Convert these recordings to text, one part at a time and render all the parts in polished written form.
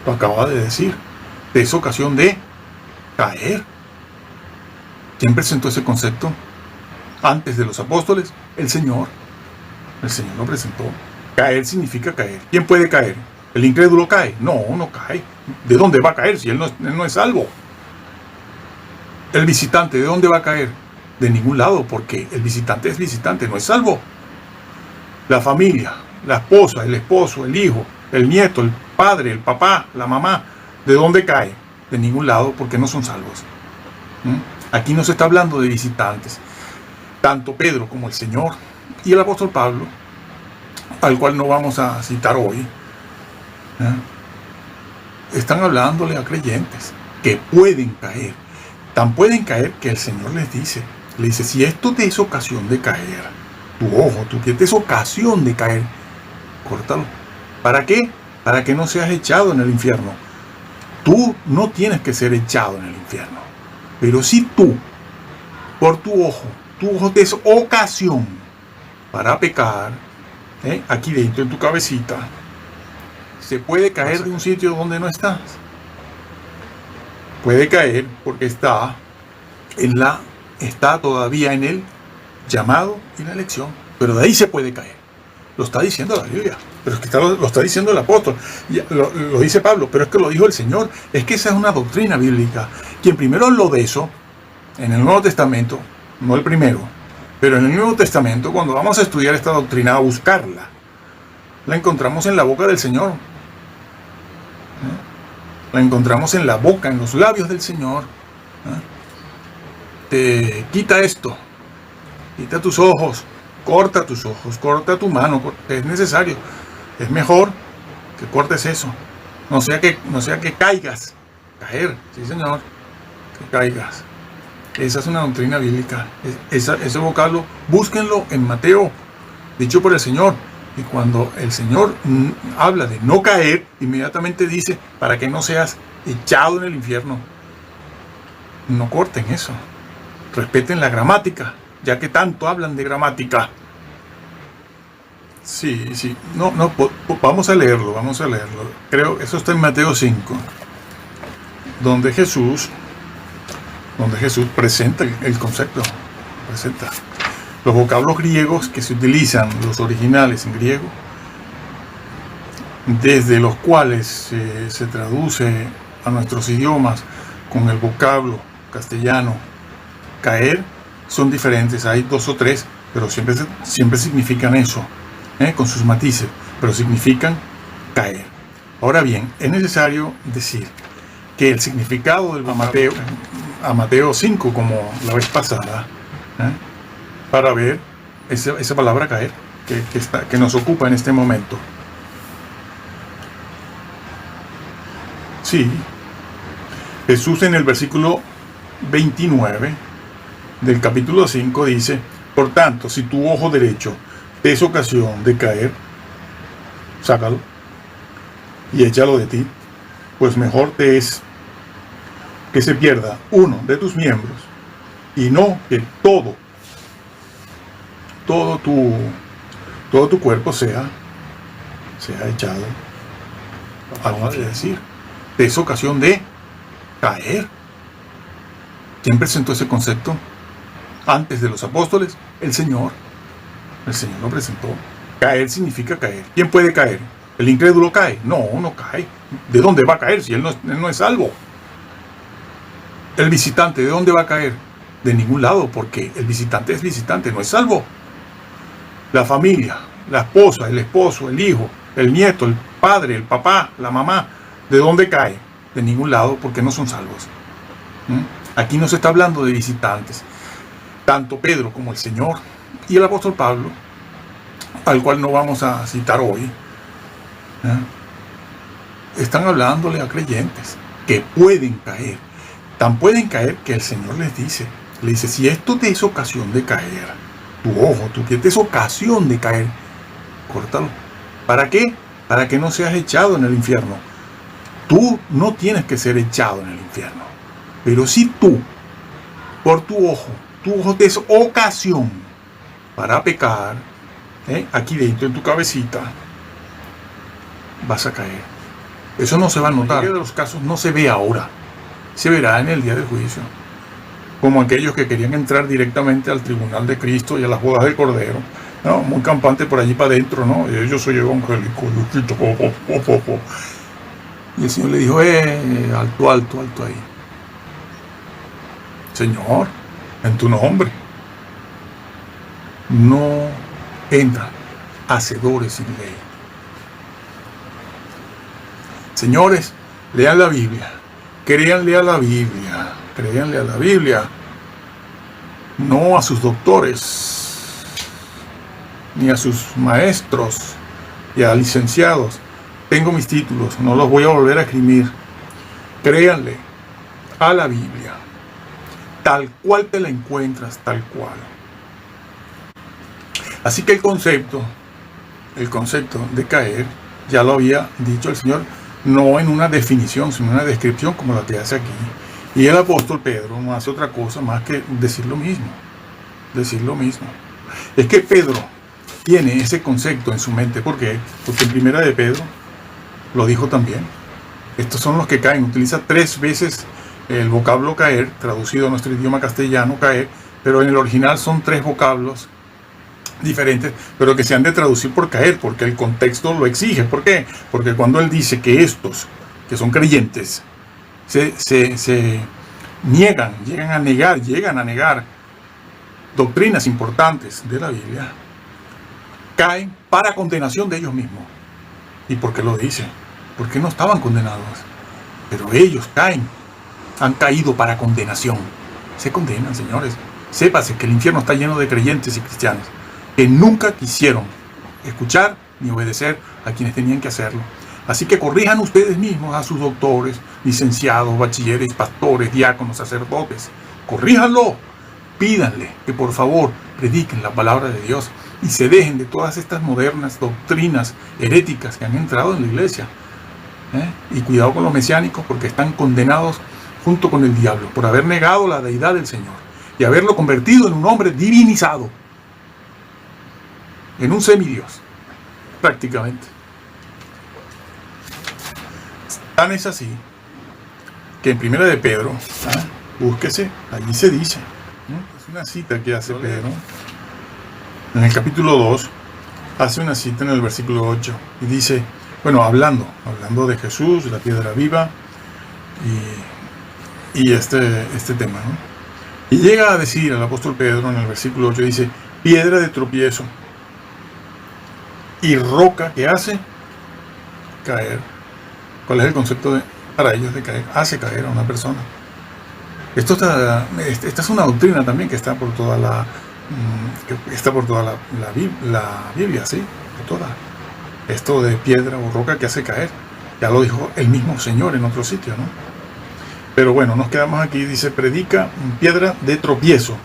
Lo acaba de decir. Te es ocasión de caer. ¿Quién presentó ese concepto? Antes de los apóstoles, el Señor. El Señor lo presentó. Caer significa caer. ¿Quién puede caer? ¿El incrédulo cae? No, no cae. ¿De dónde va a caer si él no es salvo? El visitante, ¿de dónde va a caer? De ningún lado, porque el visitante es visitante, no es salvo. La familia, la esposa, el esposo, el hijo, el nieto, el padre, el papá, la mamá, ¿de dónde cae? De ningún lado, porque no son salvos. Aquí no se está hablando de visitantes. Tanto Pedro como el Señor y el apóstol Pablo, al cual no vamos a citar hoy, están hablándole a creyentes que pueden caer. Tan pueden caer que el Señor le dice, si esto te es ocasión de caer, tu ojo, tu pie te es ocasión de caer, córtalo. ¿Para qué? Para que no seas echado en el infierno. Tú no tienes que ser echado en el infierno. Pero si tú, por tu ojo te es ocasión para pecar, aquí dentro en tu cabecita, se puede caer de un sitio donde no estás. Puede caer porque está todavía en el llamado y la elección. Pero de ahí se puede caer. Lo está diciendo la Biblia. Pero es que lo está diciendo el apóstol. Lo dice Pablo, pero es que lo dijo el Señor. Es que esa es una doctrina bíblica. Quien primero habló de eso, en el Nuevo Testamento, no el primero, pero en el Nuevo Testamento, cuando vamos a estudiar esta doctrina, a buscarla, la encontramos en la boca del Señor. La encontramos en la boca, en los labios del Señor. Te quita esto, quita tus ojos, corta tu mano, es necesario, es mejor que cortes eso, no sea que caigas, sí Señor, que caigas. Esa es una doctrina bíblica, ese vocablo, búsquenlo en Mateo, dicho por el Señor. Y cuando el Señor habla de no caer, inmediatamente dice, para que no seas echado en el infierno. No corten eso. Respeten la gramática, ya que tanto hablan de gramática. Sí. No, vamos a leerlo. Creo, eso está en Mateo 5, donde Jesús presenta el concepto. Los vocablos griegos que se utilizan, los originales en griego, desde los cuales se traduce a nuestros idiomas con el vocablo castellano caer, son diferentes. Hay 2 o 3, pero siempre significan eso, con sus matices, pero significan caer. Ahora bien, es necesario decir que el significado del Mateo 5, como la vez pasada, para ver esa palabra caer que nos ocupa en este momento. Sí, Jesús en el versículo 29 del capítulo 5 dice, por tanto, si tu ojo derecho te es ocasión de caer, sácalo y échalo de ti, pues mejor te es que se pierda uno de tus miembros y no que todo tu cuerpo sea echado. Acaba de decir, te es ocasión de caer. ¿Quién presentó ese concepto? Antes de los apóstoles, el Señor. El Señor lo presentó. Caer significa caer. ¿Quién puede caer? ¿El incrédulo cae? No, no cae. ¿De dónde va a caer si él no es salvo? El visitante, ¿de dónde va a caer? De ningún lado, porque el visitante es visitante, no es salvo. La familia, la esposa, el esposo, el hijo, el nieto, el padre, el papá, la mamá, ¿de dónde cae? De ningún lado, porque no son salvos. Aquí no se está hablando de visitantes. Tanto Pedro como el Señor y el apóstol Pablo, al cual no vamos a citar hoy, están hablándole a creyentes que pueden caer. Tan pueden caer que el Señor les dice, si esto te es ocasión de caer, tu ojo, tu pie te es ocasión de caer, córtalo. ¿Para qué? Para que no seas echado en el infierno. Tú no tienes que ser echado en el infierno. Pero si tú, por tu ojo te es ocasión para pecar, aquí dentro en tu cabecita, vas a caer. Eso no se va a notar. En de los casos no se ve ahora, se verá en el día del juicio. Como aquellos que querían entrar directamente al tribunal de Cristo y a las bodas del Cordero, ¿no? Muy campante por allí para adentro, ¿no? Yo soy evangélico, y el Señor le dijo, alto, alto, alto ahí. Señor, en tu nombre, no entran hacedores sin ley. Señores, lean la Biblia, créanle a la Biblia, créanle a la Biblia, no a sus doctores, ni a sus maestros y a licenciados. Tengo mis títulos, no los voy a volver a escribir. Créanle a la Biblia, tal cual te la encuentras, tal cual. Así que el concepto de caer, ya lo había dicho el Señor, no en una definición, sino en una descripción como la que hace aquí. Y el apóstol Pedro no hace otra cosa más que decir lo mismo. Decir lo mismo. Es que Pedro tiene ese concepto en su mente. ¿Por qué? Porque en Primera de Pedro lo dijo también. Estos son los que caen. Utiliza 3 veces el vocablo caer, traducido a nuestro idioma castellano, caer, pero en el original son 3 vocablos diferentes, pero que se han de traducir por caer, porque el contexto lo exige. ¿Por qué? Porque cuando él dice que estos, que son creyentes, se niegan, llegan a negar doctrinas importantes de la Biblia, caen para condenación de ellos mismos. ¿Y por qué lo dice? Porque no estaban condenados, pero ellos han caído para condenación. Se condenan, señores. Sépase que el infierno está lleno de creyentes y cristianos que nunca quisieron escuchar ni obedecer a quienes tenían que hacerlo. Así que corrijan ustedes mismos a sus doctores, licenciados, bachilleres, pastores, diáconos, sacerdotes. Corríjanlo. Pídanle que por favor prediquen la palabra de Dios y se dejen de todas estas modernas doctrinas heréticas que han entrado en la iglesia. Y cuidado con los mesiánicos, porque están condenados junto con el diablo por haber negado la deidad del Señor y haberlo convertido en un hombre divinizado, en un semidios, prácticamente. Tan es así que en Primera de Pedro, búsquese, allí se dice, es una cita que hace Pedro, en el capítulo 2, hace una cita en el versículo 8, y dice, bueno, hablando de Jesús, la piedra viva, y este tema, ¿no? Y llega a decir el apóstol Pedro en el versículo 8, dice, piedra de tropiezo, y roca que hace caer. ¿Cuál es el concepto para ellos de caer? Hace caer a una persona. Esta es una doctrina también que está por toda la Biblia, ¿sí? Por toda. Esto de piedra o roca que hace caer. Ya lo dijo el mismo Señor en otro sitio, ¿no? Pero bueno, nos quedamos aquí. Dice, predica piedra de tropiezo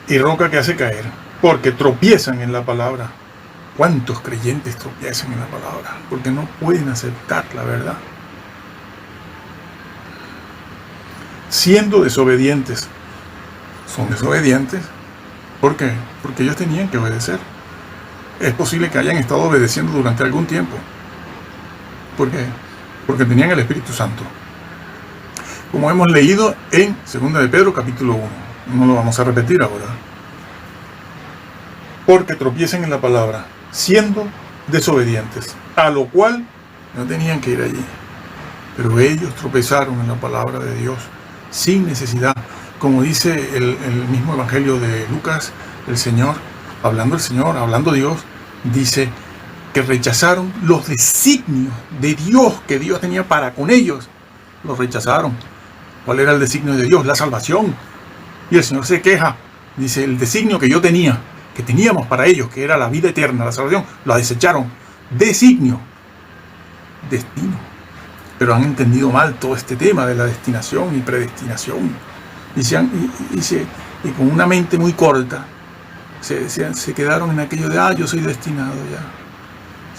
y roca que hace caer, porque tropiezan en la palabra. ¿Cuántos creyentes tropiezan en la palabra? Porque no pueden aceptar la verdad. Siendo desobedientes. Son desobedientes. ¿Por qué? Porque ellos tenían que obedecer. Es posible que hayan estado obedeciendo durante algún tiempo. ¿Por qué? Porque tenían el Espíritu Santo. Como hemos leído en 2 de Pedro capítulo 1. No lo vamos a repetir ahora. Porque tropiezan en la palabra, siendo desobedientes, a lo cual no tenían que ir allí. Pero ellos tropezaron en la palabra de Dios, sin necesidad. Como dice el mismo Evangelio de Lucas, el Señor, hablando Dios, dice que rechazaron los designios de Dios que Dios tenía para con ellos. Los rechazaron. ¿Cuál era el designio de Dios? La salvación. Y el Señor se queja. Dice, el designio que yo tenía, que teníamos para ellos, que era la vida eterna, la salvación, la desecharon. Designio. Destino. Pero han entendido mal todo este tema de la destinación y predestinación. Y con una mente muy corta, se quedaron en aquello de, yo soy destinado ya.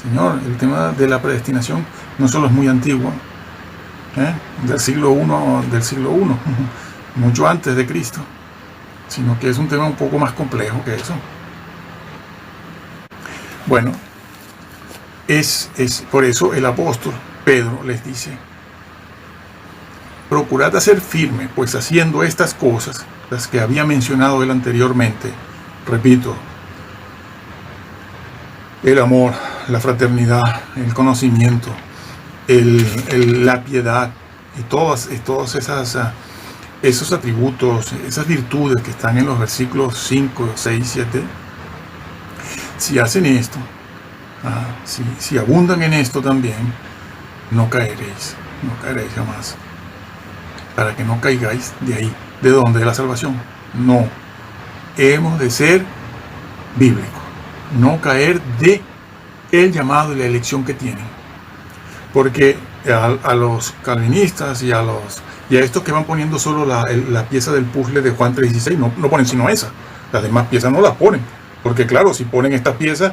Señor, el tema de la predestinación no solo es muy antiguo, del siglo I, mucho antes de Cristo, sino que es un tema un poco más complejo que eso. Bueno, es por eso el apóstol Pedro les dice: procurad hacer firme, pues haciendo estas cosas, las que había mencionado él anteriormente, repito, el amor, la fraternidad, el conocimiento, la piedad y todas esos atributos, esas virtudes que están en los versículos 5, 6, 7, si hacen esto, si abundan en esto también, no caeréis jamás. Para que no caigáis de ahí. ¿De dónde? De la salvación. No. Hemos de ser bíblicos. No caer de el llamado y la elección que tienen. Porque a los calvinistas y a estos que van poniendo solo la pieza del puzzle de Juan 3:16, no ponen sino esa. Las demás piezas no las ponen. Porque claro, si ponen esta pieza,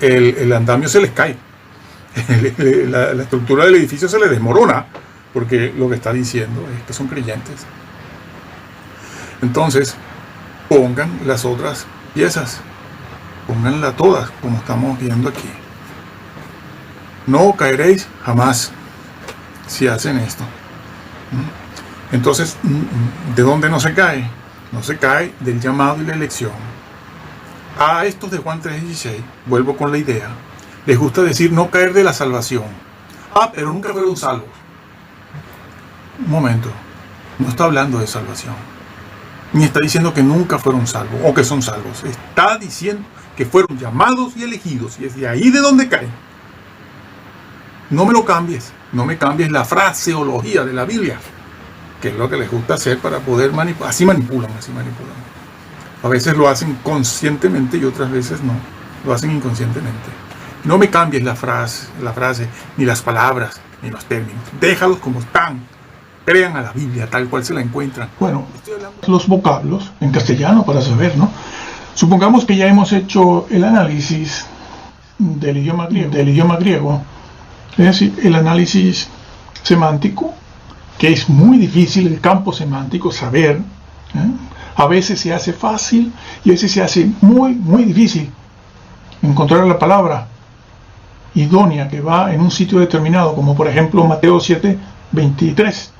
el andamio se les cae. La estructura del edificio se les desmorona. Porque lo que está diciendo es que son creyentes. Entonces, pongan las otras piezas. Pónganlas todas, como estamos viendo aquí. No caeréis jamás si hacen esto. Entonces, ¿de dónde no se cae? No se cae del llamado y la elección. A estos de Juan 3:16, vuelvo con la idea, les gusta decir no caer de la salvación. Pero nunca fueron salvos. Un momento, no está hablando de salvación, ni está diciendo que nunca fueron salvos o que son salvos. Está diciendo que fueron llamados y elegidos, y es de ahí de donde caen. No me lo cambies, no me cambies la fraseología de la Biblia, que es lo que les gusta hacer para poder manipular. Así manipulan. A veces lo hacen conscientemente y otras veces no, lo hacen inconscientemente. No me cambies la frase, ni las palabras, ni los términos. Déjalos como están. Crean a la Biblia tal cual se la encuentran. Bueno, estoy hablando de los vocablos en castellano para saber, ¿no? Supongamos que ya hemos hecho el análisis del idioma griego, es decir, el análisis semántico, que es muy difícil, el campo semántico, saber. A veces se hace fácil y a veces se hace muy, muy difícil encontrar la palabra idónea que va en un sitio determinado, como por ejemplo Mateo 7:23.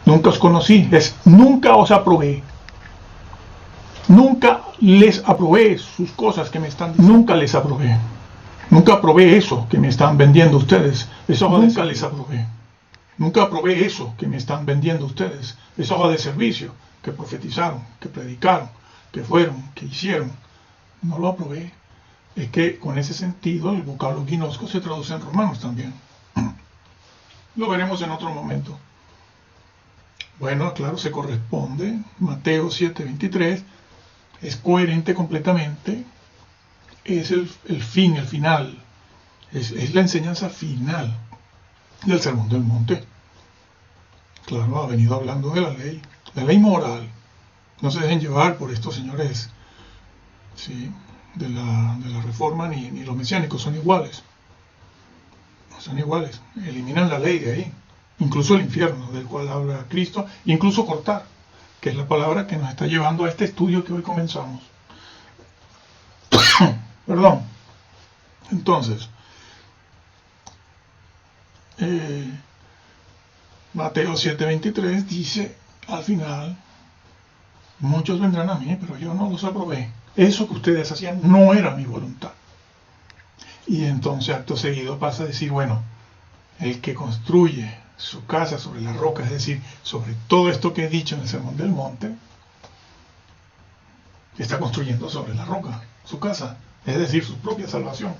Nunca os conocí, nunca os aprobé. Nunca les aprobé sus cosas que me están diciendo. Nunca les aprobé. Nunca aprobé eso que me están vendiendo ustedes. Nunca les aprobé. Nunca aprobé eso que me están vendiendo ustedes. Es hoja de servicio que profetizaron, que predicaron, que fueron, que hicieron. No lo aprobé. Es que con ese sentido el vocablo ginosko se traduce en romanos también. Lo veremos en otro momento. Bueno, claro, se corresponde. Mateo 7:23 es coherente completamente. Es el fin, el final. Es la enseñanza final del Sermón del Monte. Claro, ha venido hablando de la ley moral. No se dejen llevar por estos señores, ¿sí?, de la Reforma, ni los mesiánicos son iguales. Son iguales. Eliminan la ley de ahí. Incluso el infierno, del cual habla Cristo, incluso cortar, que es la palabra que nos está llevando a este estudio que hoy comenzamos. Perdón. Entonces, Mateo 7:23 dice al final: muchos vendrán a mí, pero yo no los aprobé. Eso que ustedes hacían no era mi voluntad. Y entonces acto seguido pasa a decir, bueno, el que construye su casa sobre la roca, es decir, sobre todo esto que he dicho en el Sermón del Monte, está construyendo sobre la roca su casa, es decir, su propia salvación.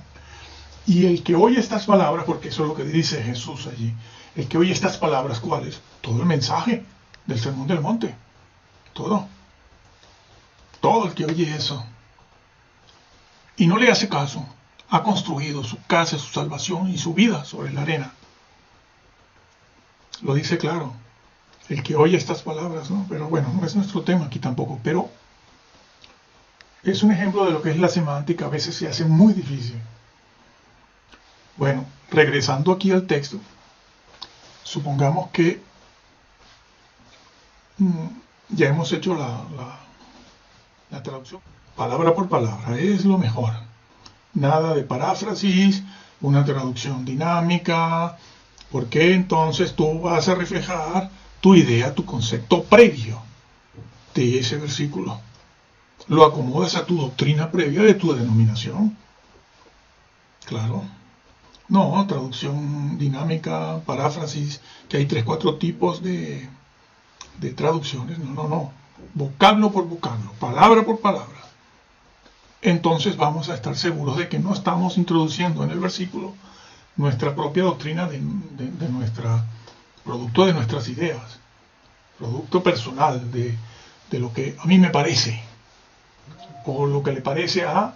Y el que oye estas palabras, porque eso es lo que dice Jesús allí, el que oye estas palabras, ¿cuáles? Todo el mensaje del Sermón del Monte, todo el que oye eso y no le hace caso, ha construido su casa, su salvación y su vida sobre la arena. Lo dice claro, el que oye estas palabras, ¿no? Pero bueno, no es nuestro tema aquí tampoco, pero es un ejemplo de lo que es la semántica. A veces se hace muy difícil. Bueno, regresando aquí al texto, supongamos que ya hemos hecho la traducción palabra por palabra, es lo mejor. Nada de paráfrasis, una traducción dinámica, Porque entonces tú vas a reflejar tu idea, tu concepto previo de ese versículo. Lo acomodas a tu doctrina previa de tu denominación. Claro. No, traducción dinámica, paráfrasis, que hay 3, 4 tipos de traducciones. No. Vocablo por vocablo, palabra por palabra. Entonces vamos a estar seguros de que no estamos introduciendo en el versículo nuestra propia doctrina de nuestra, producto de nuestras ideas, producto personal de lo que a mí me parece, o lo que le parece a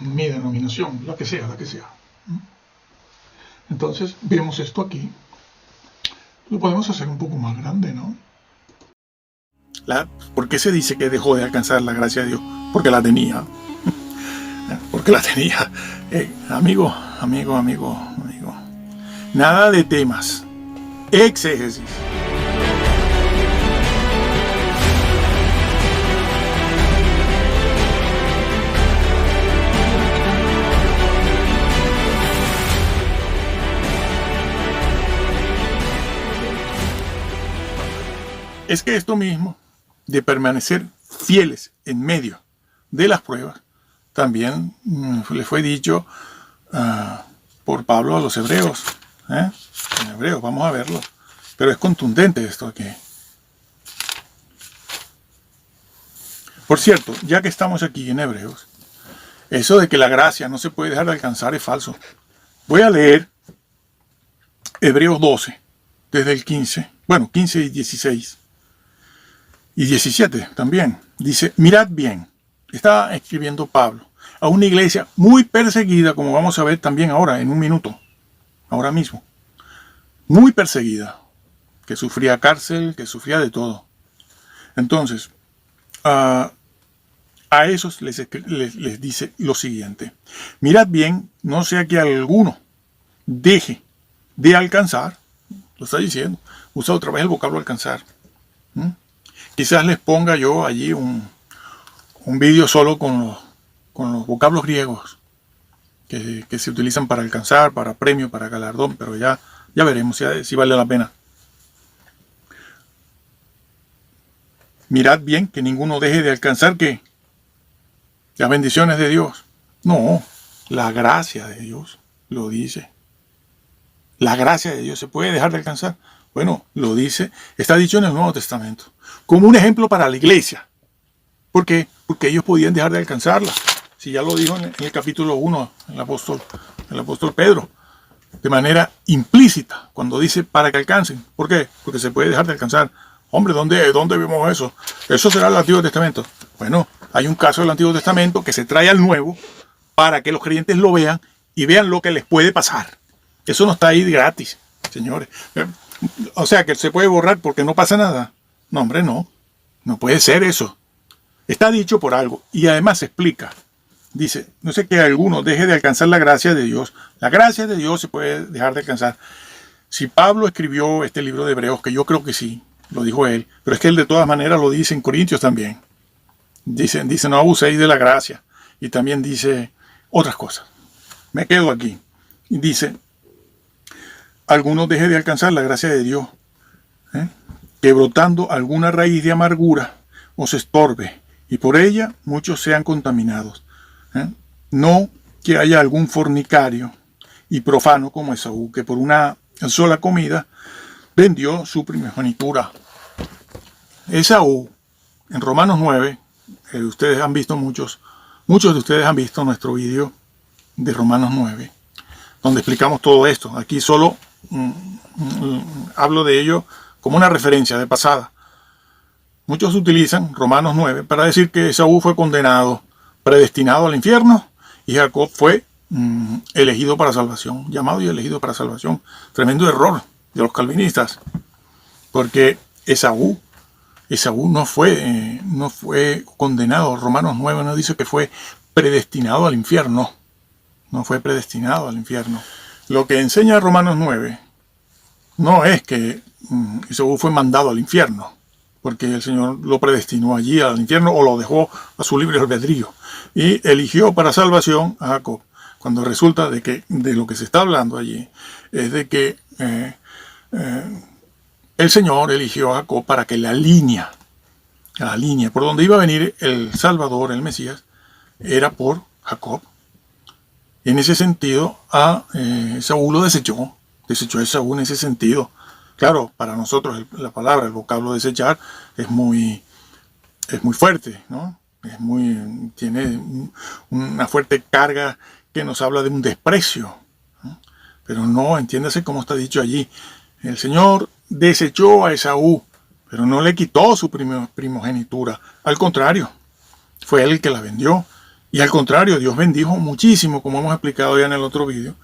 mi denominación, la que sea. Entonces vemos esto aquí. Lo podemos hacer un poco más grande, ¿no? ¿Por qué se dice que dejó de alcanzar la gracia de Dios? Porque la tenía. Porque la tenía. Amigo. Nada de temas. Exégesis. Es que esto mismo de permanecer fieles en medio de las pruebas también le fue dicho por Pablo a los hebreos. En Hebreos, vamos a verlo. Pero es contundente esto aquí. Por cierto, ya que estamos aquí en Hebreos, eso de que la gracia no se puede dejar de alcanzar es falso. Voy a leer Hebreos 12, desde el 15 y 16. Y 17 también. Dice, mirad bien, está escribiendo Pablo, a una iglesia muy perseguida, como vamos a ver también ahora, en un minuto, ahora mismo. Muy perseguida, que sufría cárcel, que sufría de todo. Entonces, a esos les dice lo siguiente. Mirad bien, no sea que alguno deje de alcanzar, lo está diciendo, usa otra vez el vocablo alcanzar. Quizás les ponga yo allí un vídeo solo con los vocablos griegos que se utilizan para alcanzar, para premio, para galardón, pero ya veremos si vale la pena. Mirad bien que ninguno deje de alcanzar ¿qué? Las bendiciones de Dios. No, la gracia de Dios lo dice. La gracia de Dios se puede dejar de alcanzar. Bueno, lo dice, está dicho en el Nuevo Testamento, como un ejemplo para la iglesia. ¿Por qué? Porque ellos podían dejar de alcanzarla. Si ya lo dijo en el capítulo 1, el apóstol Pedro, de manera implícita, cuando dice para que alcancen. ¿Por qué? Porque se puede dejar de alcanzar. Hombre, ¿dónde vemos eso? Eso será el Antiguo Testamento. Bueno, hay un caso del Antiguo Testamento que se trae al Nuevo para que los creyentes lo vean y vean lo que les puede pasar. Eso no está ahí gratis, señores. O sea, que se puede borrar porque no pasa nada. No, hombre, no. No puede ser eso. Está dicho por algo. Y además se explica. Dice, no sé que alguno deje de alcanzar la gracia de Dios. La gracia de Dios se puede dejar de alcanzar. Si Pablo escribió este libro de Hebreos, que yo creo que sí, lo dijo él, pero es que él de todas maneras lo dice en Corintios también. Dice, no abuséis de la gracia. Y también dice otras cosas. Me quedo aquí. Y dice, algunos deje de alcanzar la gracia de Dios, que brotando alguna raíz de amargura os estorbe, y por ella muchos sean contaminados. No que haya algún fornicario y profano como Esaú, que por una sola comida vendió su primogenitura. Esaú, en Romanos 9, ustedes han visto muchos de ustedes han visto nuestro vídeo de Romanos 9, donde explicamos todo esto. Aquí solo hablo de ello como una referencia de pasada. Muchos utilizan Romanos 9 para decir que Esaú fue condenado, predestinado al infierno, y Jacob fue elegido para salvación, llamado y elegido para salvación. Tremendo error de los calvinistas, porque Esaú no fue condenado. Romanos 9 nos dice que fue predestinado al infierno. No fue predestinado al infierno. Lo que enseña Romanos 9 no es que Esaú fue mandado al infierno, porque el Señor lo predestinó allí al infierno o lo dejó a su libre albedrío y eligió para salvación a Jacob. cuando resulta de que de lo que se está hablando allí es de que el Señor eligió a Jacob para que la línea por donde iba a venir el Salvador, el Mesías, era por Jacob. En ese sentido, a Esaú lo desechó a Esaú en ese sentido. Claro, para nosotros la palabra, el vocablo desechar es muy fuerte, ¿no? Tiene una fuerte carga que nos habla de un desprecio, ¿no? Pero no, entiéndase cómo está dicho allí. El Señor desechó a Esaú, pero no le quitó su primogenitura. Al contrario, fue él el que la vendió. Y al contrario, Dios bendijo muchísimo, como hemos explicado ya en el otro vídeo,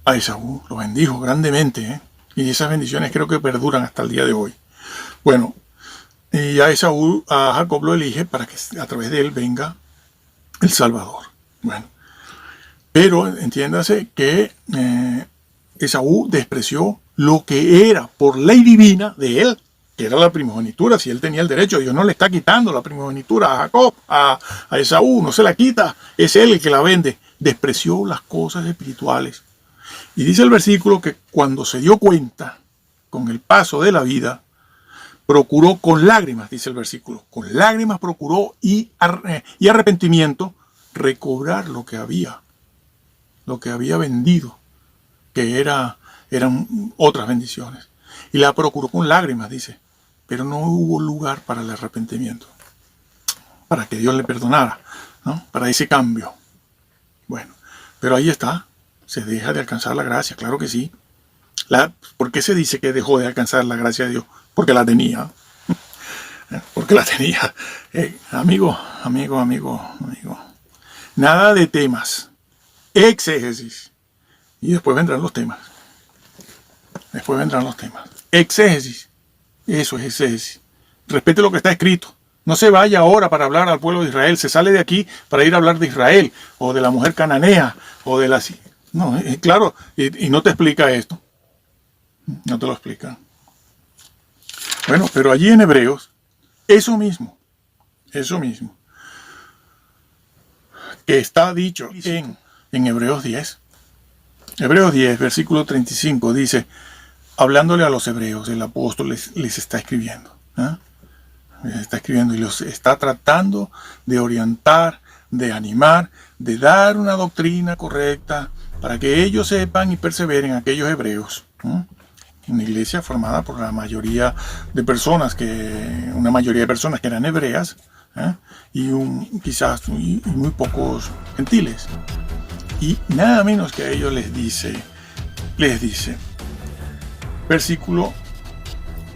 a Esaú. Lo bendijo grandemente, ¿eh? Y esas bendiciones creo que perduran hasta el día de hoy. Bueno, y a Jacob lo elige para que a través de él venga el Salvador. Bueno, pero entiéndase que Esaú despreció lo que era por ley divina de él, que era la primogenitura. Si él tenía el derecho, Dios no le está quitando la primogenitura a Jacob, a Esaú, no se la quita, es él el que la vende. Despreció las cosas espirituales. Y dice el versículo que cuando se dio cuenta, con el paso de la vida, procuró con lágrimas, dice el versículo, con lágrimas procuró y arrepentimiento recobrar lo que había vendido, que eran otras bendiciones. Y la procuró con lágrimas, dice, pero no hubo lugar para el arrepentimiento, para que Dios le perdonara, ¿no? Para ese cambio. Bueno, pero ahí está, se deja de alcanzar la gracia, claro que sí. ¿Por qué se dice que dejó de alcanzar la gracia de Dios? Porque la tenía. Porque la tenía. Amigo. Nada de temas. Exégesis. Y después vendrán los temas. Exégesis. Eso es exégesis. Respete lo que está escrito. No se vaya ahora para hablar al pueblo de Israel. Se sale de aquí para ir a hablar de Israel. O de la mujer cananea. O de las... No, claro. Y no te explica esto. No te lo explica. Bueno, pero allí en Hebreos, eso mismo, que está dicho en Hebreos 10, versículo 35, dice, hablándole a los hebreos, el apóstol les está escribiendo, ¿eh? Les está escribiendo y los está tratando de orientar, de animar, de dar una doctrina correcta para que ellos sepan y perseveren aquellos hebreos, ¿eh? Una iglesia formada por una mayoría de personas que eran hebreas, ¿eh? Y quizás muy pocos gentiles. Y nada menos que a ellos les dice, versículo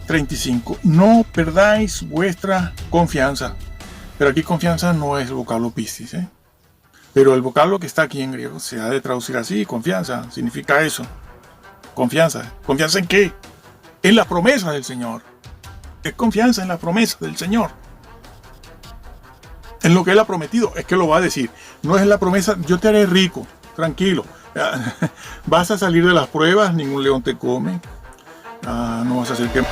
35, no perdáis vuestra confianza. Pero aquí confianza no es el vocablo pistis, ¿eh? Pero el vocablo que está aquí en griego se ha de traducir así, confianza, significa eso. Confianza. ¿Confianza en qué? En la promesa del Señor. Es confianza en la promesa del Señor. En lo que Él ha prometido. Es que lo va a decir. No es la promesa, yo te haré rico. Tranquilo. Vas a salir de las pruebas, ningún león te come. No vas a hacer que...